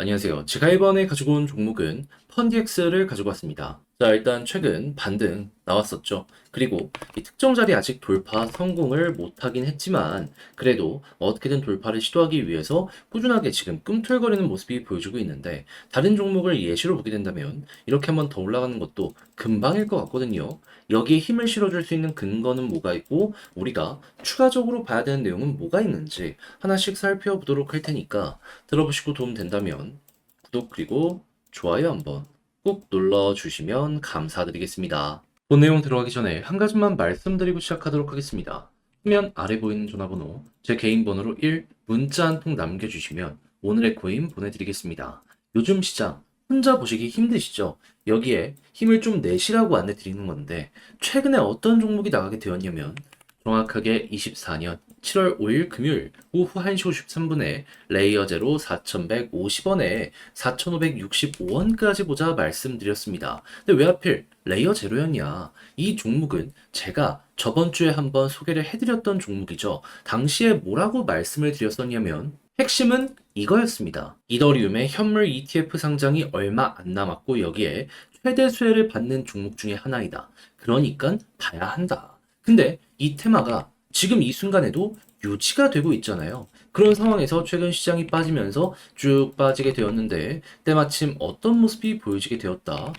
안녕하세요. 제가 이번에 가지고 온 종목은 펀디엑스를 가지고 왔습니다. 자, 일단 최근 반등 나왔었죠. 그리고 이 특정 자리 아직 돌파 성공을 못하긴 했지만 그래도 어떻게든 돌파를 시도하기 위해서 꾸준하게 지금 꿈틀거리는 모습이 보여주고 있는데 다른 종목을 예시로 보게 된다면 이렇게 한번 더 올라가는 것도 금방일 것 같거든요. 여기에 힘을 실어줄 수 있는 근거는 뭐가 있고 우리가 추가적으로 봐야 되는 내용은 뭐가 있는지 하나씩 살펴보도록 할 테니까 들어보시고 도움 된다면 구독 그리고 좋아요 한번 꼭 눌러주시면 감사드리겠습니다. 본 내용 들어가기 전에 한 가지만 말씀드리고 시작하도록 하겠습니다. 화면 아래 보이는 전화번호, 제 개인 번호로 1 문자 한 통 남겨주시면 오늘의 코인 보내드리겠습니다. 요즘 시장 혼자 보시기 힘드시죠? 여기에 힘을 좀 내시라고 안내 드리는 건데 최근에 어떤 종목이 나가게 되었냐면 정확하게 24년 7월 5일 금요일 오후 1시 53분에 레이어 제로 4,150원에 4,565원까지 보자 말씀드렸습니다. 근데 왜 하필 레이어 제로였냐? 이 종목은 제가 저번 주에 한번 소개를 해드렸던 종목이죠. 당시에 뭐라고 말씀을 드렸었냐면 핵심은 이거였습니다. 이더리움의 현물 ETF 상장이 얼마 안 남았고 여기에 최대 수혜를 받는 종목 중에 하나이다. 그러니까 봐야 한다. 근데 이 테마가 지금 이 순간에도 유지가 되고 있잖아요. 그런 상황에서 최근 시장이 빠지면서 쭉 빠지게 되었는데 때마침 어떤 모습이 보여지게 되었다.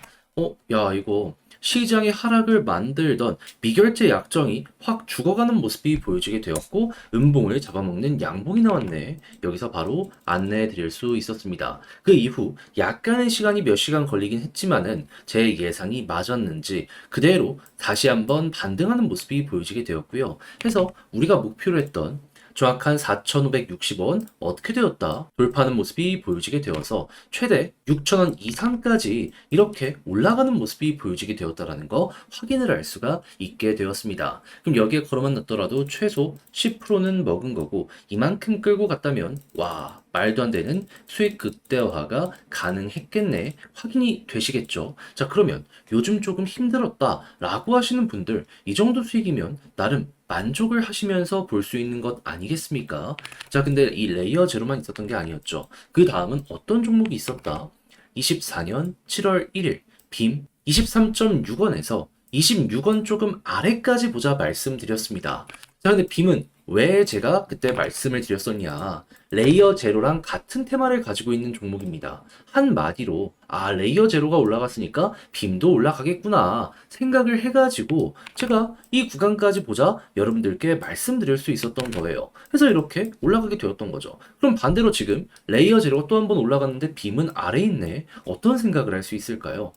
야, 이거 시장의 하락을 만들던 미결제 약정이 확 죽어가는 모습이 보여지게 되었고 음봉을 잡아먹는 양봉이 나왔네. 여기서 바로 안내해 드릴 수 있었습니다. 그 이후 약간의 시간이 몇 시간 걸리긴 했지만은 제 예상이 맞았는지 그대로 다시 한번 반등하는 모습이 보여지게 되었고요. 해서 우리가 목표로 했던 정확한 4,560원 어떻게 되었다? 돌파하는 모습이 보여지게 되어서 최대 6,000원 이상까지 이렇게 올라가는 모습이 보여지게 되었다라는 거 확인을 할 수가 있게 되었습니다. 그럼 여기에 걸어만 놨더라도 최소 10%는 먹은 거고 이만큼 끌고 갔다면 와 말도 안 되는 수익 극대화가 가능했겠네 확인이 되시겠죠. 자 그러면 요즘 조금 힘들었다 라고 하시는 분들 이 정도 수익이면 나름 만족을 하시면서 볼 수 있는 것 아니겠습니까? 자, 근데 이 레이어 제로만 있었던 게 아니었죠. 그 다음은 어떤 종목이 있었다? 24년 7월 1일 빔 23.6원에서 26원 조금 아래까지 보자 말씀드렸습니다. 자, 근데 빔은 왜 제가 그때 말씀을 드렸었냐? 레이어 제로랑 같은 테마를 가지고 있는 종목입니다. 한마디로 레이어 제로가 올라갔으니까 빔도 올라가겠구나 생각을 해가지고 제가 이 구간까지 보자 여러분들께 말씀드릴 수 있었던 거예요. 그래서 이렇게 올라가게 되었던 거죠. 그럼 반대로 지금 레이어 제로가 또 한 번 올라갔는데 빔은 아래에 있네. 어떤 생각을 할 수 있을까요?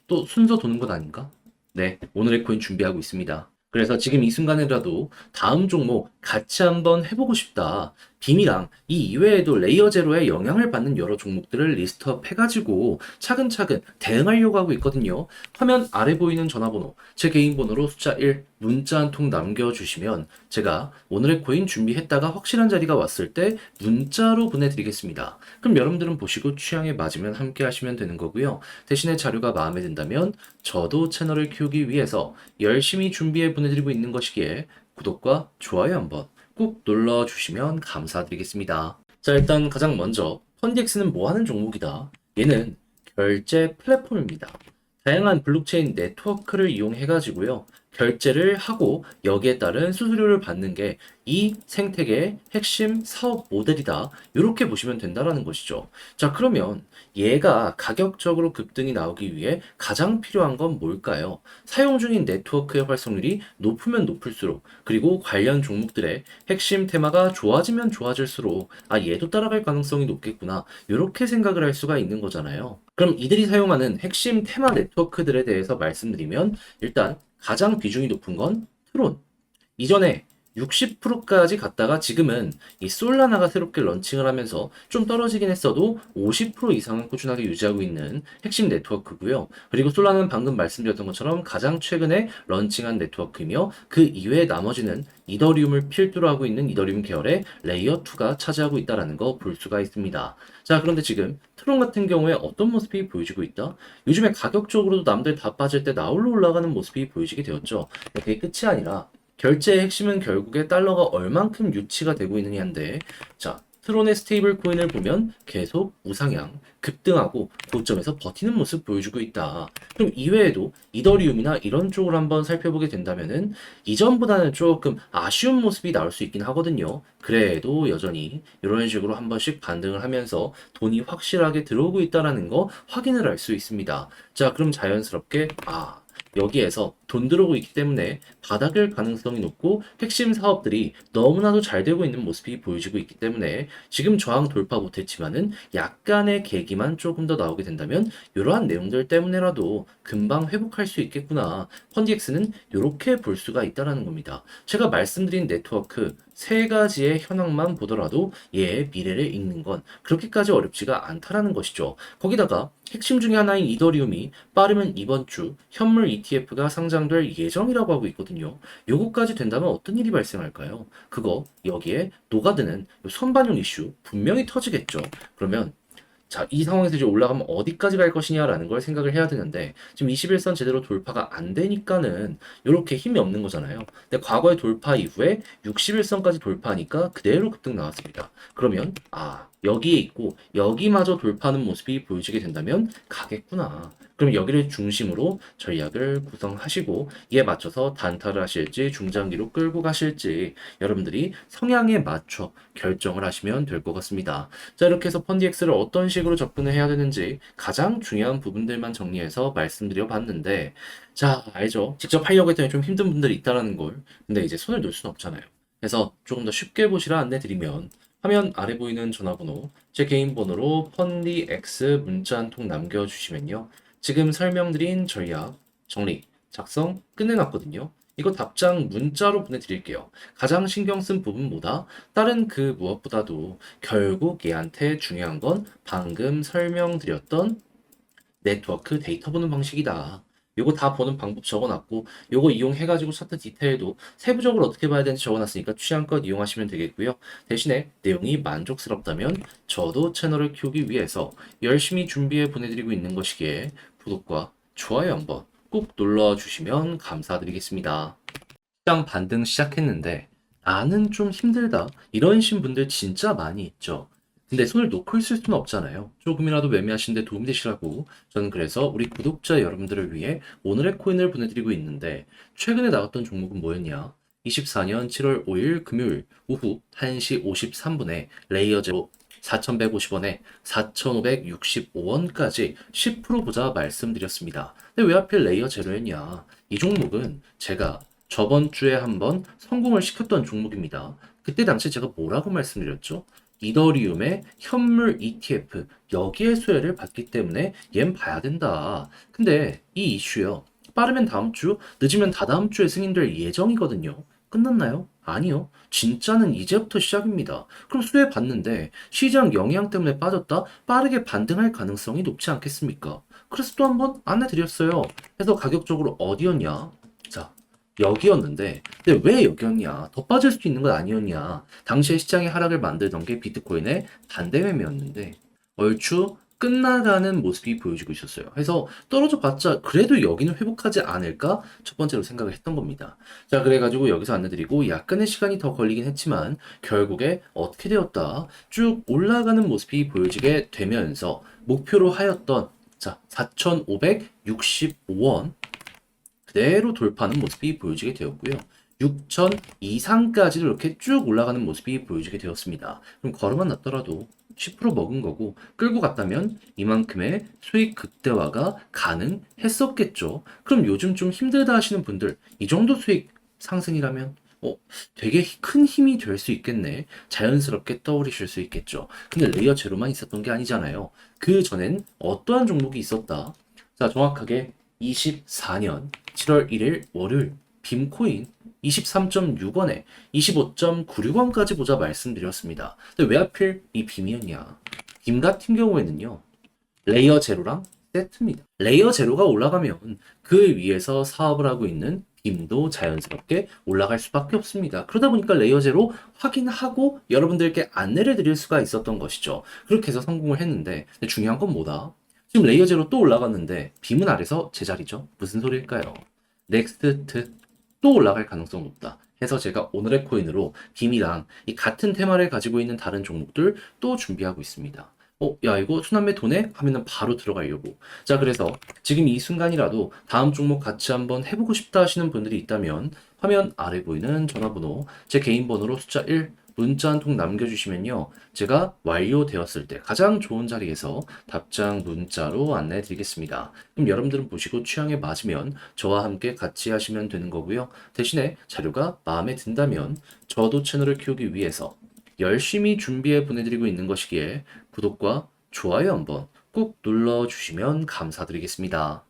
또 순서 도는 것 아닌가? 네, 오늘의 코인 준비하고 있습니다. 그래서 지금 이 순간에라도 다음 종목 같이 한번 해보고 싶다. 빔이랑 이 이외에도 레이어 제로에 영향을 받는 여러 종목들을 리스트업 해가지고 차근차근 대응하려고 하고 있거든요. 화면 아래 보이는 전화번호, 제 개인 번호로 숫자 1 문자 한 통 남겨주시면 제가 오늘의 코인 준비했다가 확실한 자리가 왔을 때 문자로 보내드리겠습니다. 그럼 여러분들은 보시고 취향에 맞으면 함께 하시면 되는 거고요. 대신에 자료가 마음에 든다면 저도 채널을 키우기 위해서 열심히 준비해 보내드리고 있는 것이기에 구독과 좋아요 한번 꾹 눌러주시면 감사드리겠습니다. 자, 일단 가장 먼저 펀디엑스는 뭐 하는 종목이다? 얘는 결제 플랫폼입니다. 다양한 블록체인 네트워크를 이용해가지고요. 결제를 하고 여기에 따른 수수료를 받는 게 이 생태계의 핵심 사업 모델이다. 이렇게 보시면 된다라는 것이죠. 자, 그러면 얘가 가격적으로 급등이 나오기 위해 가장 필요한 건 뭘까요? 사용 중인 네트워크의 활성률이 높으면 높을수록 그리고 관련 종목들의 핵심 테마가 좋아지면 좋아질수록 얘도 따라갈 가능성이 높겠구나. 이렇게 생각을 할 수가 있는 거잖아요. 그럼 이들이 사용하는 핵심 테마 네트워크들에 대해서 말씀드리면 일단 가장 비중이 높은 건 트론. 이전에 60%까지 갔다가 지금은 이 솔라나가 새롭게 런칭을 하면서 좀 떨어지긴 했어도 50% 이상은 꾸준하게 유지하고 있는 핵심 네트워크고요. 그리고 솔라나는 방금 말씀드렸던 것처럼 가장 최근에 런칭한 네트워크이며 그 이외에 나머지는 이더리움을 필두로 하고 있는 이더리움 계열의 레이어 2가 차지하고 있다는 거 볼 수가 있습니다. 자, 그런데 지금 트론 같은 경우에 어떤 모습이 보여지고 있다? 요즘에 가격적으로도 남들 다 빠질 때 나홀로 올라가는 모습이 보여지게 되었죠. 그게 끝이 아니라 결제의 핵심은 결국에 달러가 얼만큼 유치가 되고 있느냐인데 자 트론의 스테이블 코인을 보면 계속 우상향, 급등하고 고점에서 버티는 모습 보여주고 있다. 그럼 이외에도 이더리움이나 이런 쪽을 한번 살펴보게 된다면은 이전보다는 조금 아쉬운 모습이 나올 수 있긴 하거든요. 그래도 여전히 이런 식으로 한 번씩 반등을 하면서 돈이 확실하게 들어오고 있다는 거 확인을 할 수 있습니다. 자, 그럼 자연스럽게 여기에서 돈 들어오고 있기 때문에 바닥일 가능성이 높고 핵심 사업들이 너무나도 잘 되고 있는 모습이 보여지고 있기 때문에 지금 저항 돌파 못했지만은 약간의 계기만 조금 더 나오게 된다면 이러한 내용들 때문에라도 금방 회복할 수 있겠구나. 펀디엑스는 이렇게 볼 수가 있다라는 겁니다. 제가 말씀드린 네트워크 세 가지의 현황만 보더라도 얘의 미래를 읽는 건 그렇게까지 어렵지가 않다라는 것이죠. 거기다가 핵심 중에 하나인 이더리움이 빠르면 이번 주 현물 ETF가 상장될 예정이라고 하고 있거든요. 요거까지 된다면 어떤 일이 발생할까요? 그거 여기에 녹아드는 선반영 이슈 분명히 터지겠죠. 그러면 자, 이 상황에서 이제 올라가면 어디까지 갈 것이냐라는 걸 생각을 해야 되는데, 지금 21선 제대로 돌파가 안 되니까는 이렇게 힘이 없는 거잖아요. 근데 과거의 돌파 이후에 61선까지 돌파하니까 그대로 급등 나왔습니다. 그러면, 여기에 있고, 여기마저 돌파하는 모습이 보여지게 된다면 가겠구나. 그럼 여기를 중심으로 전략을 구성하시고, 이에 맞춰서 단타를 하실지, 중장기로 끌고 가실지, 여러분들이 성향에 맞춰 결정을 하시면 될 것 같습니다. 자, 이렇게 해서 펀디엑스를 어떤 식으로 접근을 해야 되는지 가장 중요한 부분들만 정리해서 말씀드려 봤는데, 자, 알죠? 직접 하려고 했더니 좀 힘든 분들이 있다라는 걸. 근데 이제 손을 놓을 수는 없잖아요. 그래서 조금 더 쉽게 보시라 안내 드리면, 화면 아래 보이는 전화번호, 제 개인 번호로 펀디엑스 문자 한 통 남겨주시면요. 지금 설명드린 전략, 정리, 작성 끝내놨거든요. 이거 답장 문자로 보내드릴게요. 가장 신경 쓴 부분보다 다른 그 무엇보다도 결국 얘한테 중요한 건 방금 설명드렸던 네트워크 데이터 보는 방식이다. 요거 다 보는 방법 적어놨고 요거 이용해가지고 차트 디테일도 세부적으로 어떻게 봐야 되는지 적어놨으니까 취향껏 이용하시면 되겠고요. 대신에 내용이 만족스럽다면 저도 채널을 키우기 위해서 열심히 준비해 보내드리고 있는 것이기에 구독과 좋아요 한번 꼭 눌러주시면 감사드리겠습니다. 시장 반등 시작했는데 나는 좀 힘들다 이러신 분들 진짜 많이 있죠. 근데 손을 놓고 있을 수는 없잖아요. 조금이라도 매매하시는데 도움이 되시라고 저는 그래서 우리 구독자 여러분들을 위해 오늘의 코인을 보내드리고 있는데 최근에 나왔던 종목은 뭐였냐? 24년 7월 5일 금요일 오후 1시 53분에 레이어 제로 4,150원에 4,565원까지 10% 보자 말씀드렸습니다. 근데 왜 하필 레이어 제로였냐? 이 종목은 제가 저번 주에 한번 성공을 시켰던 종목입니다. 그때 당시 제가 뭐라고 말씀드렸죠? 이더리움의 현물 ETF 여기에 수혜를 받기 때문에 얜 봐야 된다. 근데 이 이슈요. 빠르면 다음 주, 늦으면 다다음 주에 승인될 예정이거든요. 끝났나요? 아니요. 진짜는 이제부터 시작입니다. 그럼 수혜 받는데 시장 영향 때문에 빠졌다? 빠르게 반등할 가능성이 높지 않겠습니까? 그래서 또 한번 안내 드렸어요. 그래서 가격적으로 어디였냐? 자, 여기였는데, 근데 왜 여기였냐? 더 빠질 수도 있는 건 아니었냐? 당시에 시장의 하락을 만들던 게 비트코인의 반대 매매였는데, 얼추 끝나가는 모습이 보여지고 있었어요. 그래서 떨어져 봤자 그래도 여기는 회복하지 않을까? 첫 번째로 생각을 했던 겁니다. 자, 그래가지고 여기서 안내드리고 약간의 시간이 더 걸리긴 했지만 결국에 어떻게 되었다? 쭉 올라가는 모습이 보여지게 되면서 목표로 하였던 자, 4,565원 그대로 돌파하는 모습이 보여지게 되었고요. 6천 이상까지도 이렇게 쭉 올라가는 모습이 보여지게 되었습니다. 그럼 걸음만 났더라도 10% 먹은 거고 끌고 갔다면 이만큼의 수익 극대화가 가능했었겠죠. 그럼 요즘 좀 힘들다 하시는 분들 이 정도 수익 상승이라면 되게 큰 힘이 될 수 있겠네. 자연스럽게 떠오르실 수 있겠죠. 근데 레이어 제로만 있었던 게 아니잖아요. 그 전엔 어떠한 종목이 있었다. 자, 정확하게 24년 7월 1일 월요일 빔코인 23.6원에 25.96원까지 보자 말씀드렸습니다. 근데 왜 하필 이 빔이었냐? 빔 같은 경우에는요. 레이어 제로랑 세트입니다. 레이어 제로가 올라가면 그 위에서 사업을 하고 있는 빔도 자연스럽게 올라갈 수밖에 없습니다. 그러다 보니까 레이어 제로 확인하고 여러분들께 안내를 드릴 수가 있었던 것이죠. 그렇게 해서 성공을 했는데 근데 중요한 건 뭐다? 지금 레이어 제로 또 올라갔는데 빔은 아래서 제자리죠. 무슨 소리일까요? 넥스트 또 올라갈 가능성 높다. 해서 제가 오늘의 코인으로 빔이랑 이 같은 테마를 가지고 있는 다른 종목들 또 준비하고 있습니다. 야, 이거 순환매 도네? 하면은 바로 들어가려고. 자, 그래서 지금 이 순간이라도 다음 종목 같이 한번 해보고 싶다 하시는 분들이 있다면 화면 아래 보이는 전화번호, 제 개인 번호로 숫자 1, 문자 한 통 남겨주시면요. 제가 완료되었을 때 가장 좋은 자리에서 답장 문자로 안내해 드리겠습니다. 그럼 여러분들은 보시고 취향에 맞으면 저와 함께 같이 하시면 되는 거고요. 대신에 자료가 마음에 든다면 저도 채널을 키우기 위해서 열심히 준비해 보내드리고 있는 것이기에 구독과 좋아요 한번 꼭 눌러주시면 감사드리겠습니다.